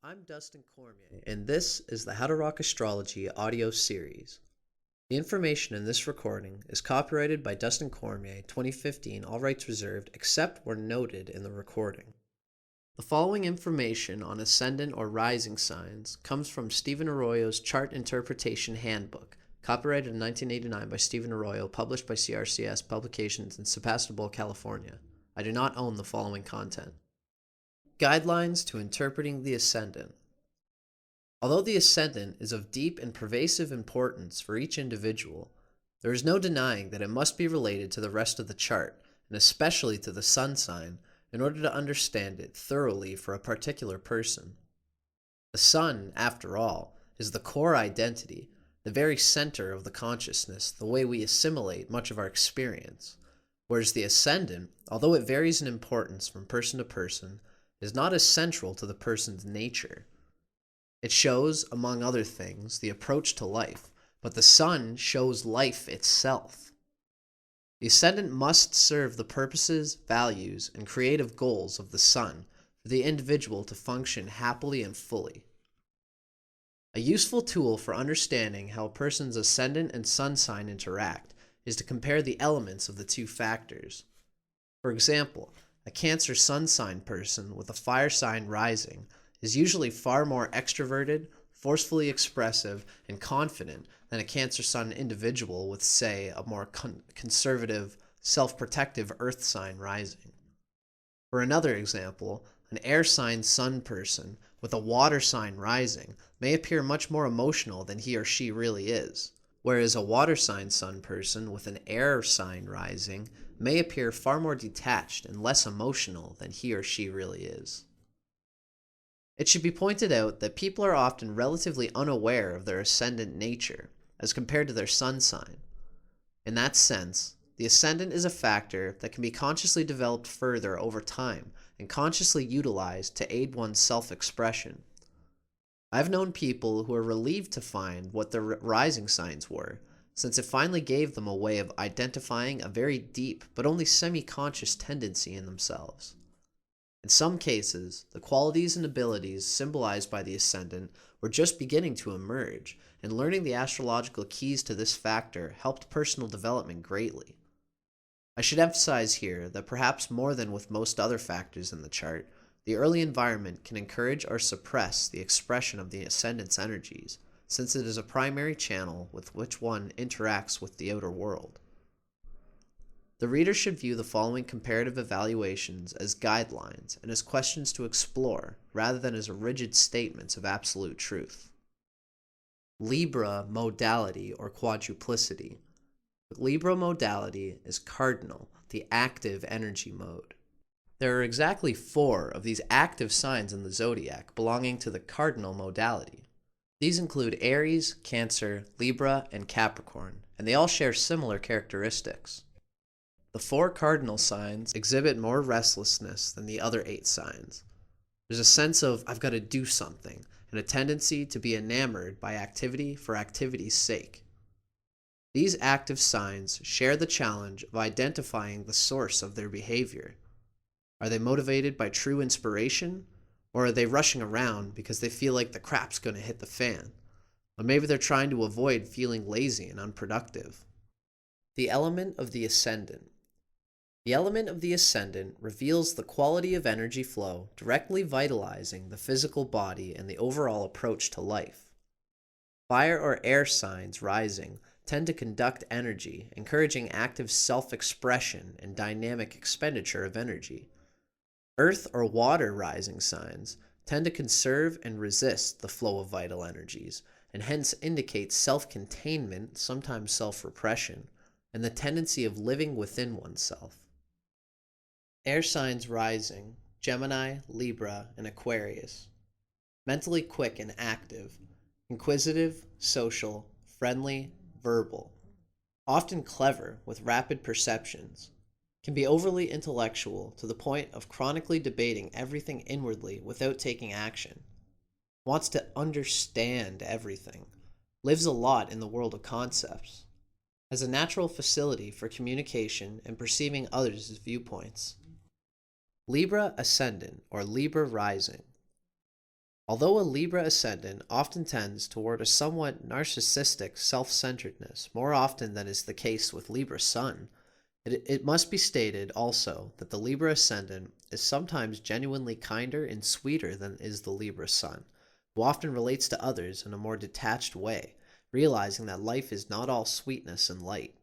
I'm Dustin Cormier, and this is the How to Rock Astrology audio series. The information in this recording is copyrighted by Dustin Cormier, 2015, all rights reserved, except where noted in the recording. The following information on ascendant or rising signs comes from Stephen Arroyo's Chart Interpretation Handbook, copyrighted in 1989 by Stephen Arroyo, published by CRCS Publications in Sebastopol, California. I do not own the following content. Guidelines to interpreting the ascendant. Although the ascendant is of deep and pervasive importance for each individual, there is no denying that it must be related to the rest of the chart, and especially to the sun sign, in order to understand it thoroughly for a particular person. The sun, after all, is the core identity, the very center of the consciousness, the way we assimilate much of our experience, whereas the ascendant, although it varies in importance from person to person, is not as central to the person's nature. It shows, among other things, the approach to life, but the sun shows life itself. The ascendant must serve the purposes, values, and creative goals of the sun for the individual to function happily and fully. A useful tool for understanding how a person's ascendant and sun sign interact is to compare the elements of the two factors. For example, a Cancer sun sign person with a fire sign rising is usually far more extroverted, forcefully expressive, and confident than a Cancer sun individual with, say, a more conservative, self-protective earth sign rising. For another example, an air sign sun person with a water sign rising may appear much more emotional than he or she really is, whereas a water sign sun person with an air sign rising may appear far more detached and less emotional than he or she really is. It should be pointed out that people are often relatively unaware of their ascendant nature as compared to their sun sign. In that sense, the ascendant is a factor that can be consciously developed further over time and consciously utilized to aid one's self-expression. I've known people who are relieved to find what their rising signs were, since it finally gave them a way of identifying a very deep but only semi-conscious tendency in themselves. In some cases, the qualities and abilities symbolized by the ascendant were just beginning to emerge, and learning the astrological keys to this factor helped personal development greatly. I should emphasize here that perhaps more than with most other factors in the chart, the early environment can encourage or suppress the expression of the ascendant's energies, since it is a primary channel with which one interacts with the outer world. The reader should view the following comparative evaluations as guidelines and as questions to explore, rather than as rigid statements of absolute truth. Libra Modality or Quadruplicity. Libra Modality is cardinal, the active energy mode. There are exactly 4 of these active signs in the zodiac belonging to the cardinal modality. These include Aries, Cancer, Libra, and Capricorn, and they all share similar characteristics. The 4 cardinal signs exhibit more restlessness than the other 8 signs. There's a sense of, I've got to do something, and a tendency to be enamored by activity for activity's sake. These active signs share the challenge of identifying the source of their behavior. Are they motivated by true inspiration? Or are they rushing around because they feel like the crap's going to hit the fan? Or maybe they're trying to avoid feeling lazy and unproductive. The element of the ascendant. The element of the ascendant reveals the quality of energy flow directly vitalizing the physical body and the overall approach to life. Fire or air signs rising tend to conduct energy, encouraging active self-expression and dynamic expenditure of energy. Earth or water rising signs tend to conserve and resist the flow of vital energies, and hence indicate self-containment, sometimes self-repression, and the tendency of living within oneself. Air signs rising, Gemini, Libra, and Aquarius. Mentally quick and active, inquisitive, social, friendly, verbal. Often clever with rapid perceptions. Can be overly intellectual to the point of chronically debating everything inwardly without taking action. Wants to understand everything. Lives a lot in the world of concepts. Has a natural facility for communication and perceiving others' viewpoints. Libra Ascendant or Libra Rising. Although a Libra Ascendant often tends toward a somewhat narcissistic self-centeredness more often than is the case with Libra Sun, it must be stated also that the Libra Ascendant is sometimes genuinely kinder and sweeter than is the Libra Sun, who often relates to others in a more detached way, realizing that life is not all sweetness and light.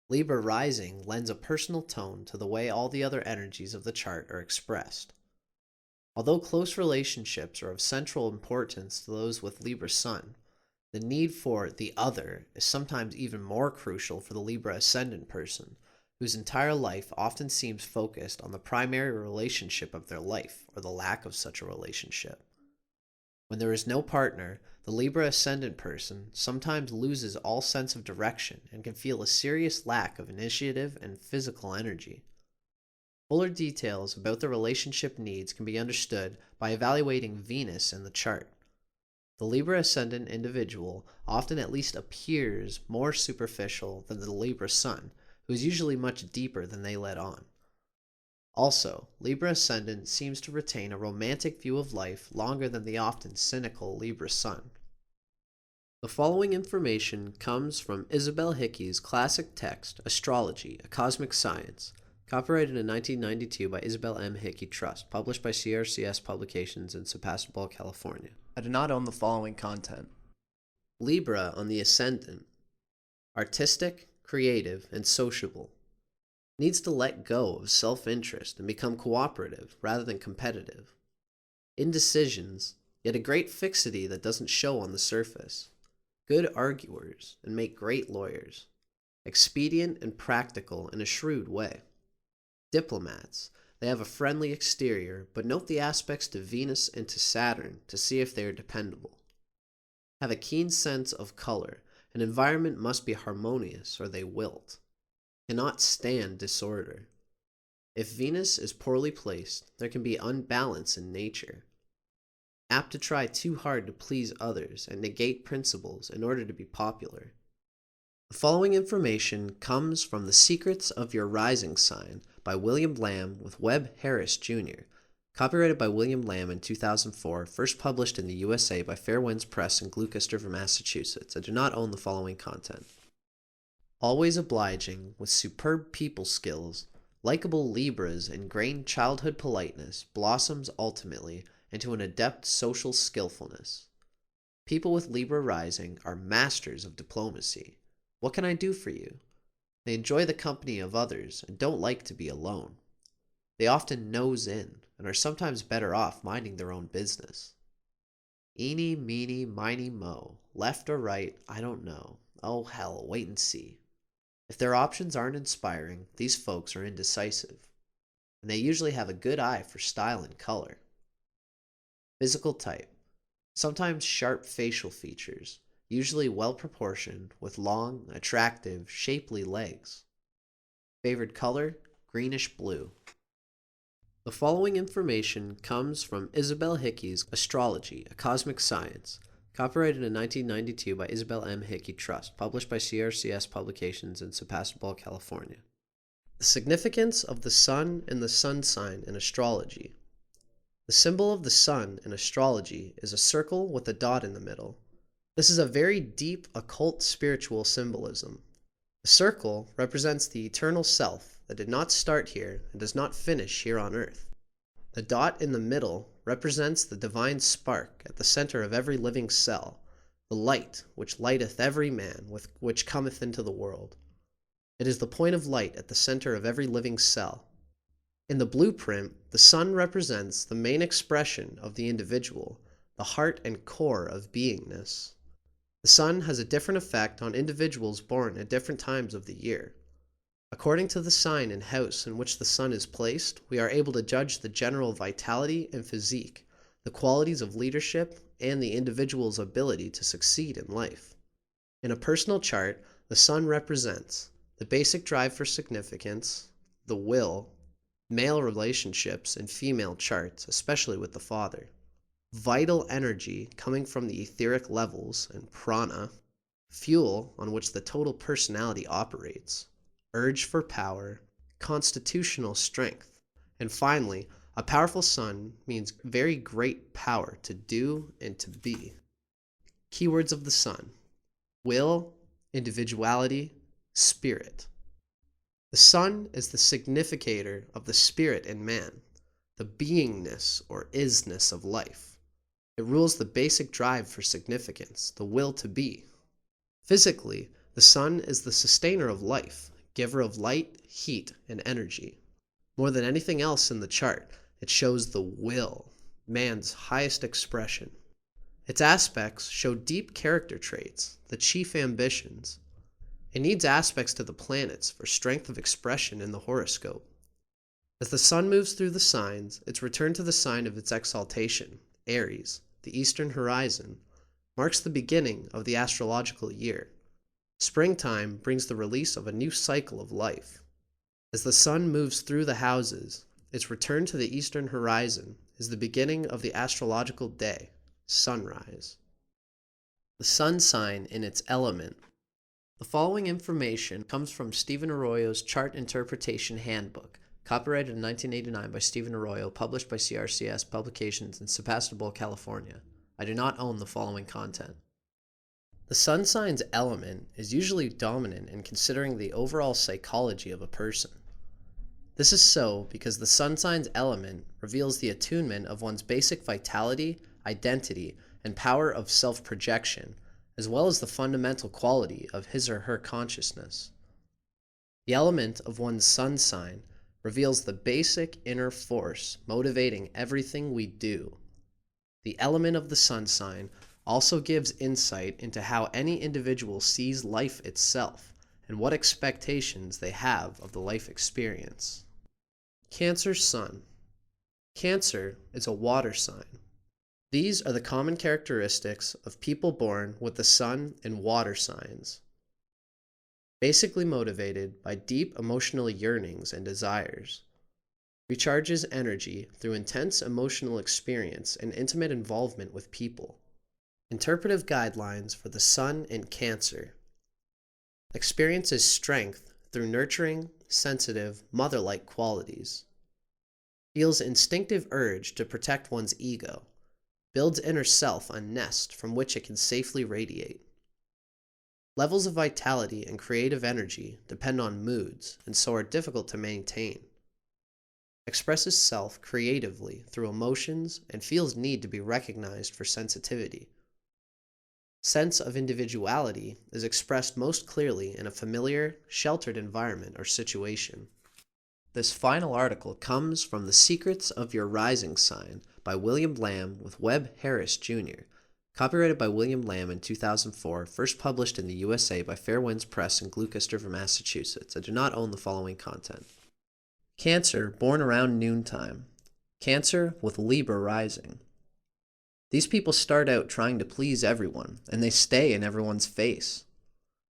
Libra rising lends a personal tone to the way all the other energies of the chart are expressed. Although close relationships are of central importance to those with Libra Sun, the need for the other is sometimes even more crucial for the Libra Ascendant person, whose entire life often seems focused on the primary relationship of their life or the lack of such a relationship. When there is no partner, the Libra Ascendant person sometimes loses all sense of direction and can feel a serious lack of initiative and physical energy. Fuller details about the relationship needs can be understood by evaluating Venus in the chart. The Libra Ascendant individual often at least appears more superficial than the Libra Sun, who is usually much deeper than they let on. Also, Libra Ascendant seems to retain a romantic view of life longer than the often cynical Libra Sun. The following information comes from Isabel Hickey's classic text, Astrology, A Cosmic Science, copyrighted in 1992 by Isabel M. Hickey Trust, published by CRCS Publications in Sebastopol, California. I do not own the following content. Libra on the Ascendant. Artistic, creative, and sociable. Needs to let go of self-interest and become cooperative rather than competitive. Indecisions, yet a great fixity that doesn't show on the surface. Good arguers and make great lawyers. Expedient and practical in a shrewd way. Diplomats, they have a friendly exterior, but note the aspects to Venus and to Saturn to see if they are dependable. Have a keen sense of color. An environment must be harmonious or they wilt. Cannot stand disorder. If Venus is poorly placed, there can be unbalance in nature. Apt to try too hard to please others and negate principles in order to be popular. The following information comes from The Secrets of Your Rising Sign by William Lamb with Webb Harris Jr., copyrighted by William Lamb in 2004, first published in the USA by Fair Winds Press in Gloucester, Massachusetts. I do not own the following content. Always obliging, with superb people skills, likable Libras ingrained childhood politeness blossoms ultimately into an adept social skillfulness. People with Libra rising are masters of diplomacy. What can I do for you? They enjoy the company of others and don't like to be alone. They often nose in and are sometimes better off minding their own business. Eeny, meeny, miny, mo. Left or right, I don't know. Oh hell, wait and see. If their options aren't inspiring, these folks are indecisive, and they usually have a good eye for style and color. Physical type. Sometimes sharp facial features, usually well proportioned, with long, attractive, shapely legs. Favored color, greenish blue. The following information comes from Isabel Hickey's Astrology, A Cosmic Science, copyrighted in 1992 by Isabel M. Hickey Trust, published by CRCS Publications in Sebastopol, California. The significance of the Sun and the Sun sign in astrology. The symbol of the Sun in astrology is a circle with a dot in the middle. This is a very deep occult spiritual symbolism. The circle represents the eternal self that did not start here and does not finish here on earth. The dot in the middle represents the divine spark at the center of every living cell, the light which lighteth every man which cometh into the world. It is the point of light at the center of every living cell. In the blueprint, the sun represents the main expression of the individual, the heart and core of beingness. The sun has a different effect on individuals born at different times of the year. According to the sign and house in which the sun is placed, we are able to judge the general vitality and physique, the qualities of leadership, and the individual's ability to succeed in life. In a personal chart, the sun represents the basic drive for significance, the will, male relationships and female charts, especially with the father, vital energy coming from the etheric levels and prana, fuel on which the total personality operates, urge for power, constitutional strength, and finally, A powerful sun means very great power to do and to be. Keywords of the sun: will, individuality, spirit. The sun is the significator of the spirit in man, the beingness or isness of life. It rules the basic drive for significance, the will to be. Physically, the sun is the sustainer of life, giver of light, heat, and energy. More than anything else in the chart, it shows the will, man's highest expression. Its aspects show deep character traits, the chief ambitions. It needs aspects to the planets for strength of expression in the horoscope. As the sun moves through the signs, its return to the sign of its exaltation, Aries, the eastern horizon, marks the beginning of the astrological year. Springtime brings the release of a new cycle of life. As the sun moves through the houses, its return to the eastern horizon is the beginning of the astrological day, sunrise. The sun sign in its element. The following information comes from Stephen Arroyo's Chart Interpretation Handbook, copyrighted in 1989 by Stephen Arroyo, published by CRCS Publications in Sebastopol, California. I do not own the following content. The sun sign's element is usually dominant in considering the overall psychology of a person. This is so because the sun sign's element reveals the attunement of one's basic vitality, identity, and power of self-projection, as well as the fundamental quality of his or her consciousness. The element of one's sun sign reveals the basic inner force motivating everything we do. The element of the sun sign also gives insight into how any individual sees life itself and what expectations they have of the life experience. Cancer Sun. Cancer is a water sign. These are the common characteristics of people born with the sun and water signs. Basically motivated by deep emotional yearnings and desires. Recharges energy through intense emotional experience and intimate involvement with people. Interpretive guidelines for the sun and Cancer. Experiences strength through nurturing, sensitive, mother-like qualities. Feels instinctive urge to protect one's ego. Builds inner self a nest from which it can safely radiate. Levels of vitality and creative energy depend on moods and so are difficult to maintain. Expresses self creatively through emotions and feels need to be recognized for sensitivity. Sense of individuality is expressed most clearly in a familiar, sheltered environment or situation. This final article comes from The Secrets of Your Rising Sign by William Lamb with Webb Harris, Jr., copyrighted by William Lamb in 2004, first published in the USA by Fair Winds Press in Gloucester, Massachusetts. I do not own the following content. Cancer, born around noontime. Cancer with Libra rising. These people start out trying to please everyone, and they stay in everyone's face.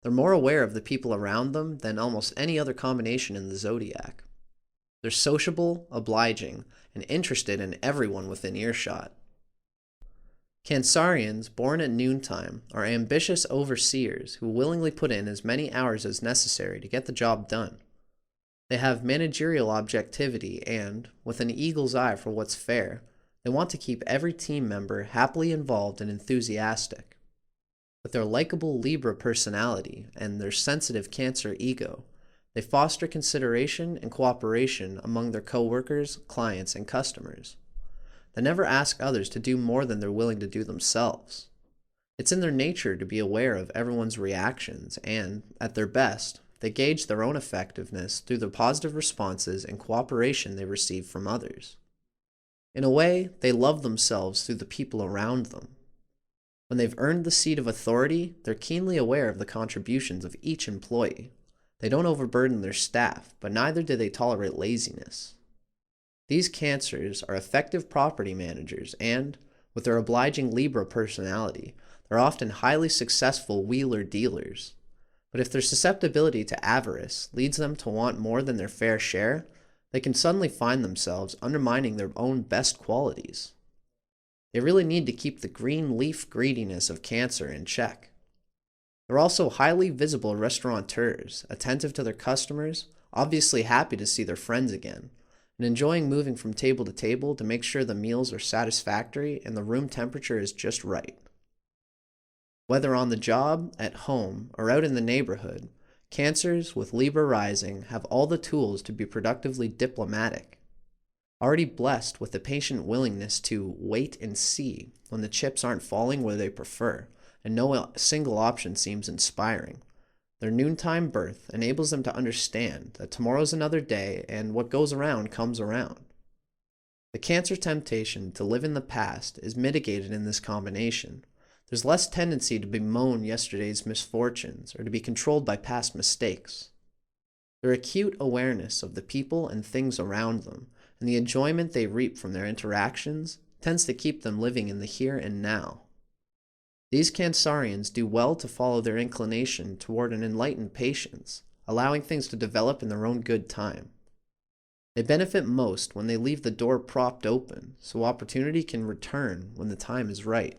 They're more aware of the people around them than almost any other combination in the zodiac. They're sociable, obliging, and interested in everyone within earshot. Cancerians born at noontime are ambitious overseers who willingly put in as many hours as necessary to get the job done. They have managerial objectivity and, with an eagle's eye for what's fair, they want to keep every team member happily involved and enthusiastic. With their likable Libra personality and their sensitive Cancer ego, they foster consideration and cooperation among their coworkers, clients, and customers. They never ask others to do more than they're willing to do themselves. It's in their nature to be aware of everyone's reactions and, at their best, they gauge their own effectiveness through the positive responses and cooperation they receive from others. In a way, they love themselves through the people around them. When they've earned the seat of authority, they're keenly aware of the contributions of each employee. They don't overburden their staff, but neither do they tolerate laziness. These Cancers are effective property managers and, with their obliging Libra personality, they're often highly successful wheeler-dealers. But if their susceptibility to avarice leads them to want more than their fair share, they can suddenly find themselves undermining their own best qualities. They really need to keep the green leaf greediness of Cancer in check. They're also highly visible restaurateurs, attentive to their customers, obviously happy to see their friends again, and enjoying moving from table to table to make sure the meals are satisfactory and the room temperature is just right. Whether on the job, at home, or out in the neighborhood, Cancers with Libra rising have all the tools to be productively diplomatic. Already blessed with the patient willingness to wait and see when the chips aren't falling where they prefer, and no single option seems inspiring. Their noontime birth enables them to understand that tomorrow's another day and what goes around comes around. The Cancer temptation to live in the past is mitigated in this combination. There's less tendency to bemoan yesterday's misfortunes or to be controlled by past mistakes. Their acute awareness of the people and things around them and the enjoyment they reap from their interactions tends to keep them living in the here and now. These Cancerians do well to follow their inclination toward an enlightened patience, allowing things to develop in their own good time. They benefit most when they leave the door propped open so opportunity can return when the time is right.